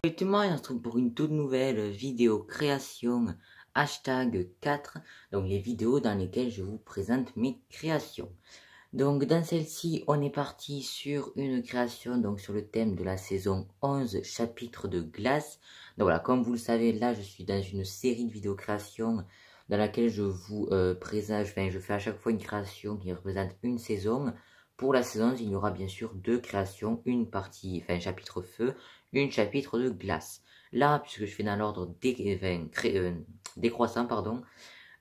Effectivement, on se retrouve pour une toute nouvelle vidéo création hashtag 4, donc les vidéos dans lesquelles je vous présente mes créations. Donc dans celle-ci, on est parti sur une création, donc sur le thème de la saison 11, chapitre de glace. Donc voilà, comme vous le savez, là je suis dans une série de vidéos création dans laquelle je vous présente, je fais à chaque fois une création qui représente une saison. Pour la saison, il y aura bien sûr deux créations, une partie, un chapitre feu, une chapitre de glace. Là, puisque je fais dans l'ordre décroissant, pardon,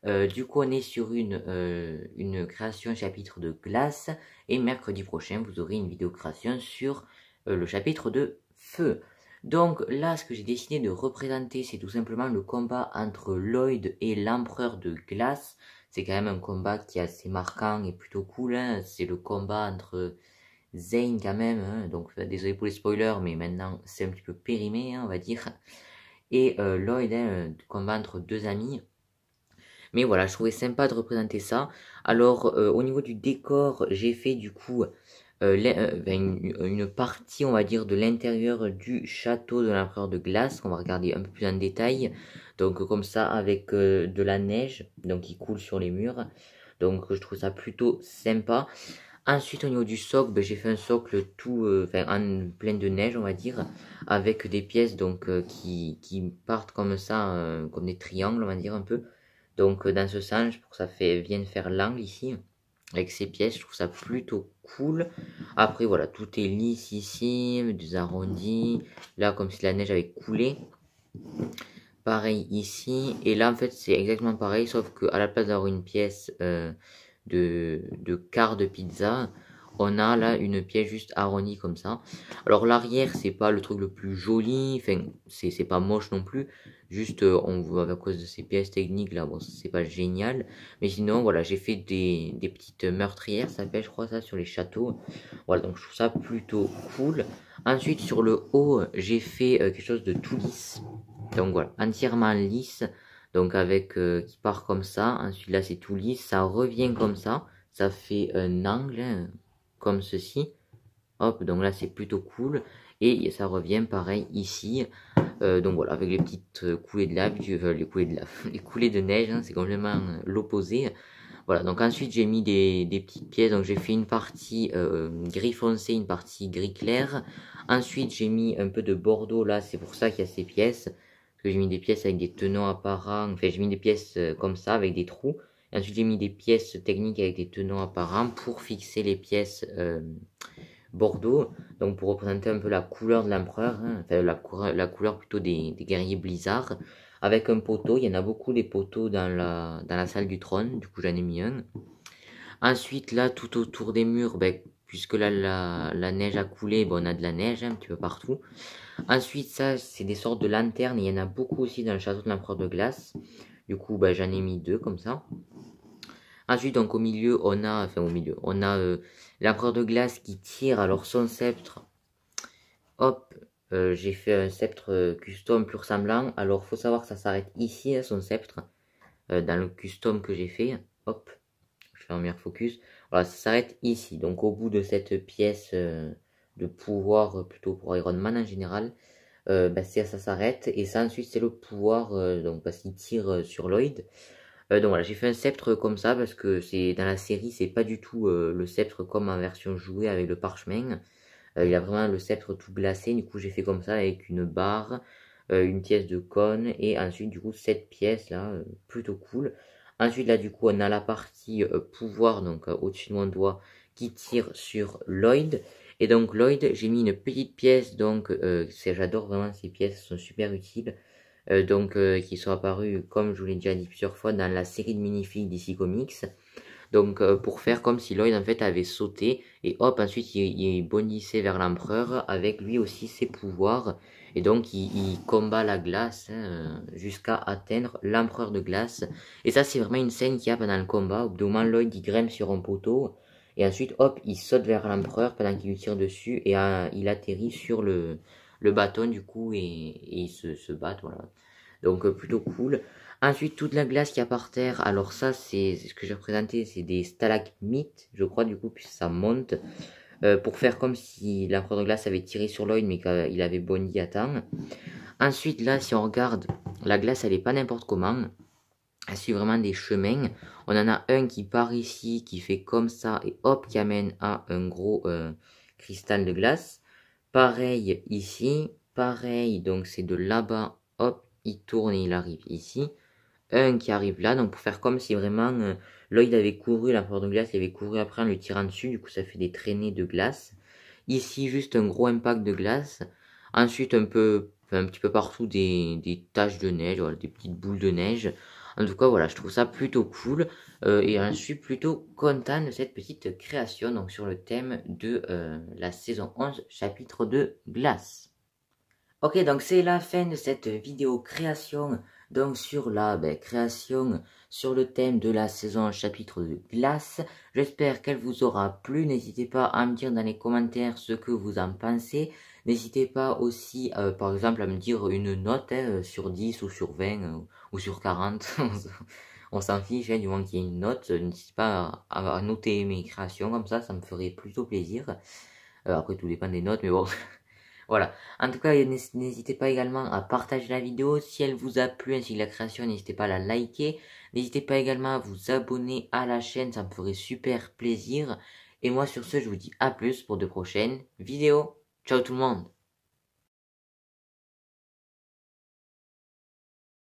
du coup on est sur une création chapitre de glace, et mercredi prochain vous aurez une vidéo création sur le chapitre de feu. Donc là, ce que j'ai décidé de représenter, c'est tout simplement le combat entre Lloyd et l'empereur de glace. C'est quand même un combat qui est assez marquant et plutôt cool, hein. C'est le combat entre Zane quand même, hein. Donc désolé pour les spoilers, mais maintenant c'est un petit peu périmé, hein, on va dire. Et Lloyd, hein, combat entre deux amis. Mais voilà, je trouvais sympa de représenter ça. Alors au niveau du décor, j'ai fait du coup une partie, on va dire, de l'intérieur du château de l'empereur de glace, qu'on va regarder un peu plus en détail. Donc comme ça, avec de la neige, donc qui coule sur les murs. Donc je trouve ça plutôt sympa. Ensuite, au niveau du socle, j'ai fait un socle tout, en plein de neige, on va dire, avec des pièces donc qui partent comme ça, comme des triangles, on va dire un peu. Donc dans ce sens, pour que ça vienne faire l'angle ici, avec ces pièces, je trouve ça plutôt cool. Après voilà, tout est lisse ici, des arrondis, là comme si la neige avait coulé. Pareil ici, et là en fait c'est exactement pareil, sauf que à la place d'avoir une pièce de quart de pizza, on a là une pièce juste arrondie comme ça. Alors l'arrière c'est pas le truc le plus joli, enfin c'est pas moche non plus, juste on voit à cause de ces pièces techniques là, bon c'est pas génial, mais sinon voilà, j'ai fait des petites meurtrières, ça s'appelle je crois ça, sur les châteaux. Voilà, donc je trouve ça plutôt cool. Ensuite sur le haut j'ai fait quelque chose de tout lisse, donc voilà, entièrement lisse. Donc avec qui part comme ça, ensuite là c'est tout lisse, ça revient comme ça fait un angle, hein, comme ceci. Hop, donc là c'est plutôt cool, et ça revient pareil ici. Donc voilà, avec les petites coulées de lave, les coulées de lave, les coulées de neige, hein, c'est complètement l'opposé. Voilà, donc ensuite j'ai mis des petites pièces, donc j'ai fait une partie gris foncé, une partie gris clair. Ensuite j'ai mis un peu de bordeaux là, c'est pour ça qu'il y a ces pièces. Parce que j'ai mis des pièces avec des tenons apparents, enfin j'ai mis des pièces comme ça avec des trous. Et ensuite j'ai mis des pièces techniques avec des tenons apparents pour fixer les pièces bordeaux. Donc pour représenter un peu la couleur de l'empereur, hein, enfin la couleur plutôt des guerriers blizzards. Avec un poteau, il y en a beaucoup des poteaux dans la salle du trône, du coup j'en ai mis un. Ensuite là tout autour des murs, puisque là la neige a coulé, on a de la neige un petit peu partout. Ensuite ça c'est des sortes de lanternes, il y en a beaucoup aussi dans le château de l'empereur de glace. Du coup j'en ai mis deux comme ça. Ensuite donc au milieu on a, l'empereur de glace qui tire alors son sceptre. Hop, j'ai fait un sceptre custom plus ressemblant. Alors faut savoir que ça s'arrête ici, hein, son sceptre, dans le custom que j'ai fait. Hop, je fais un meilleur focus. Voilà, ça s'arrête ici. Donc au bout de cette pièce de pouvoir, plutôt pour Iron Man en général, ça s'arrête. Et ça ensuite c'est le pouvoir, donc parce qu'il tire sur Lloyd. Donc voilà, j'ai fait un sceptre comme ça parce que c'est dans la série, c'est pas du tout le sceptre comme en version jouée avec le parchemin. Il a vraiment le sceptre tout glacé, du coup j'ai fait comme ça avec une barre, une pièce de cône, et ensuite du coup cette pièce là, plutôt cool. Ensuite là du coup on a la partie pouvoir, donc au-dessus de mon doigt, qui tire sur Lloyd. Et donc Lloyd, j'ai mis une petite pièce, donc j'adore vraiment ces pièces, elles sont super utiles. Qui sont apparues, comme je vous l'ai déjà dit plusieurs fois, dans la série de minifigs DC Comics. Donc pour faire comme si Lloyd en fait avait sauté, et hop ensuite il bondissait vers l'empereur avec lui aussi ses pouvoirs, et donc il combat la glace, hein, jusqu'à atteindre l'empereur de glace. Et ça c'est vraiment une scène qu'il y a pendant le combat. Au bout d'un moment Lloyd il grimpe sur un poteau, et ensuite hop il saute vers l'empereur pendant qu'il lui tire dessus, et il atterrit sur le bâton du coup, et ils se battent, voilà. Donc plutôt cool. Ensuite, toute la glace qu'il y a par terre, alors ça, c'est ce que j'ai représenté, c'est des stalagmites, je crois, du coup, puis ça monte, pour faire comme si l'empereur de glace avait tiré sur Lloyd, mais qu'il avait bondi à temps. Ensuite, là, si on regarde, la glace, elle est pas n'importe comment. Elle suit vraiment des chemins. On en a un qui part ici, qui fait comme ça, et hop, qui amène à un gros cristal de glace. Pareil ici, pareil, donc c'est de là-bas, hop, il tourne et il arrive ici. Un qui arrive là, donc pour faire comme si vraiment là il avait couru, la porte de glace, il avait couru après en lui tirant dessus, du coup ça fait des traînées de glace. Ici, juste un gros impact de glace. Ensuite, un petit peu partout des taches de neige, voilà, des petites boules de neige. En tout cas, voilà, je trouve ça plutôt cool. Et je suis plutôt content de cette petite création, donc sur le thème de la saison 11, chapitre 2, glace. Ok, donc c'est la fin de cette vidéo création, donc sur la création sur le thème de la saison chapitre de glace. J'espère qu'elle vous aura plu. N'hésitez pas à me dire dans les commentaires ce que vous en pensez. N'hésitez pas aussi, par exemple, à me dire une note sur 10 ou sur 20 ou sur 40. On s'en fiche, du moment qu'il y ait une note. N'hésitez pas à noter mes créations, comme ça me ferait plutôt plaisir. Après, tout dépend des notes, mais bon... Voilà. En tout cas, n'hésitez pas également à partager la vidéo. Si elle vous a plu ainsi que la création, n'hésitez pas à la liker. N'hésitez pas également à vous abonner à la chaîne, ça me ferait super plaisir. Et moi sur ce, je vous dis à plus pour de prochaines vidéos. Ciao tout le monde!